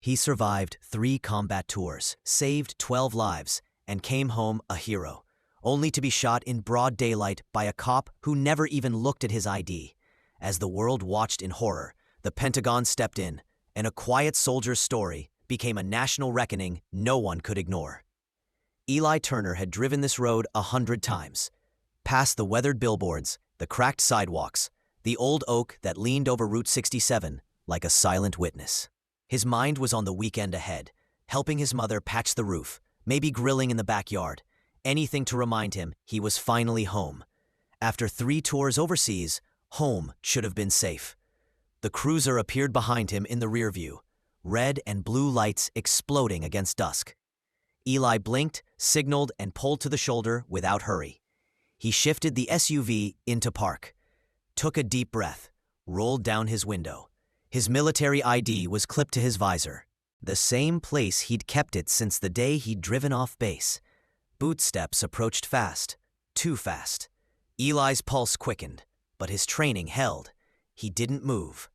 He survived 3 combat tours, saved 12 lives, and came home a hero, only to be shot in broad daylight by a cop who never even looked at his ID. As the world watched in horror, the Pentagon stepped in, and a quiet soldier's story became a national reckoning no one could ignore. Eli Turner had driven this road 100 times, past the weathered billboards, the cracked sidewalks, the old oak that leaned over Route 67 like a silent witness. His mind was on the weekend ahead, helping his mother patch the roof, maybe grilling in the backyard, anything to remind him he was finally home. After 3 tours overseas, home should have been safe. The cruiser appeared behind him in the rear view, red and blue lights exploding against dusk. Eli blinked, signaled, and pulled to the shoulder without hurry. He shifted the SUV into park, took a deep breath, rolled down his window. His military ID was clipped to his visor, the same place he'd kept it since the day he'd driven off base. Boot steps approached fast, too fast. Eli's pulse quickened, but his training held. He didn't move.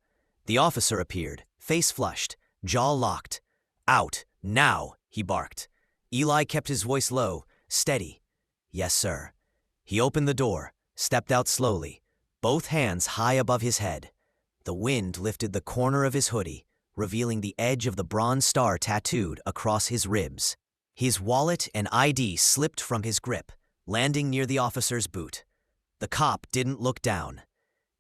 The officer appeared, face flushed, jaw locked. "Out, now," he barked. Eli kept his voice low, steady. "Yes, sir." He opened the door, stepped out slowly, both hands high above his head. The wind lifted the corner of his hoodie, revealing the edge of the bronze star tattooed across his ribs. His wallet and ID slipped from his grip, landing near the officer's boot. The cop didn't look down.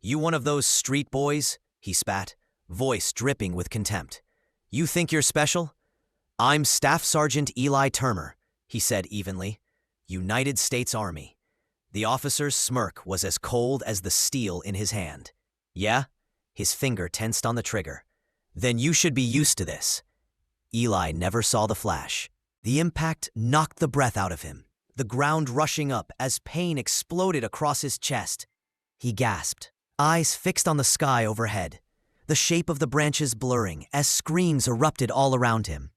"You one of those street boys?" he spat, voice dripping with contempt. "You think you're special?" "I'm Staff Sergeant Eli Turner," he said evenly. "United States Army." The officer's smirk was as cold as the steel in his hand. "Yeah?" His finger tensed on the trigger. "Then you should be used to this." Eli never saw the flash. The impact knocked the breath out of him, the ground rushing up as pain exploded across his chest. He gasped, eyes fixed on the sky overhead, the shape of the branches blurring as screams erupted all around him.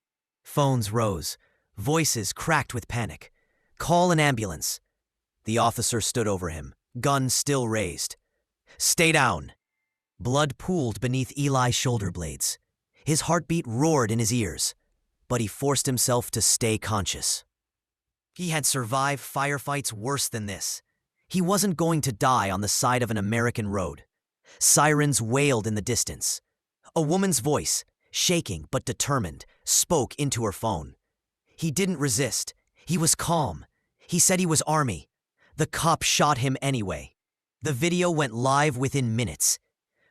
Phones rose, voices cracked with panic. "Call an ambulance." The officer stood over him, gun still raised. "Stay down." Blood pooled beneath Eli's shoulder blades. His heartbeat roared in his ears, but he forced himself to stay conscious. He had survived firefights worse than this. He wasn't going to die on the side of an American road. Sirens wailed in the distance. A woman's voice, shaking but determined, spoke into her phone. He didn't resist. He was calm. He said he was Army. The cop shot him anyway. The video went live within minutes.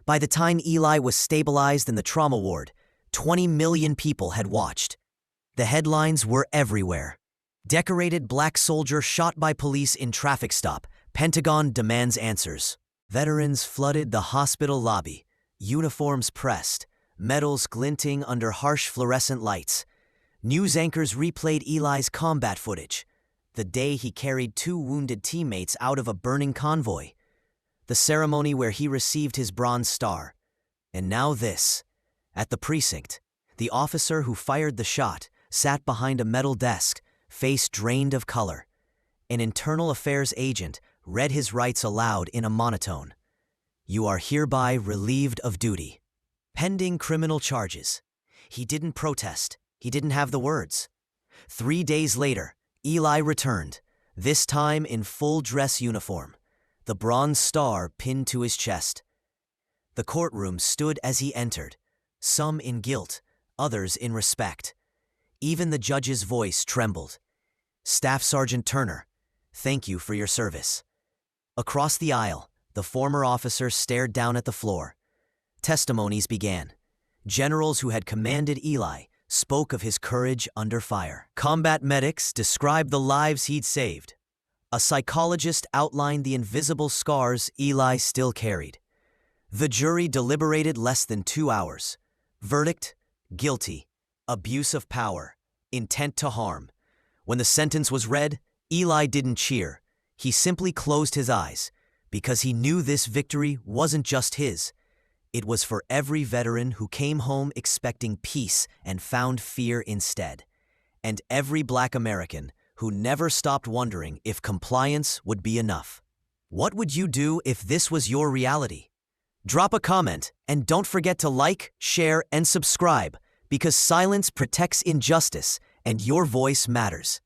By the time Eli was stabilized in the trauma ward, 20 million people had watched. The headlines were everywhere. Decorated black soldier shot by police in traffic stop. Pentagon demands answers. Veterans flooded the hospital lobby, uniforms pressed, medals glinting under harsh fluorescent lights. News anchors replayed Eli's combat footage, the day he carried 2 wounded teammates out of a burning convoy, the ceremony where he received his Bronze Star. And now this. At the precinct, the officer who fired the shot sat behind a metal desk, face drained of color. An internal affairs agent read his rights aloud in a monotone. "You are hereby relieved of duty. Pending criminal charges." He didn't protest. He didn't have the words. 3 days later, Eli returned, this time in full dress uniform, the Bronze Star pinned to his chest. The courtroom stood as he entered, some in guilt, others in respect. Even the judge's voice trembled. "Staff Sergeant Turner, thank you for your service." Across the aisle, the former officer stared down at the floor. Testimonies began. Generals who had commanded Eli spoke of his courage under fire. Combat medics described the lives he'd saved. A psychologist outlined the invisible scars Eli still carried. The jury deliberated less than 2 hours. Verdict: guilty, abuse of power, intent to harm. When the sentence was read, Eli didn't cheer. He simply closed his eyes, because he knew this victory wasn't just his. It was for every veteran who came home expecting peace and found fear instead. And every Black American who never stopped wondering if compliance would be enough. What would you do if this was your reality? Drop a comment and don't forget to like, share, and subscribe Because silence protects injustice, and your voice matters.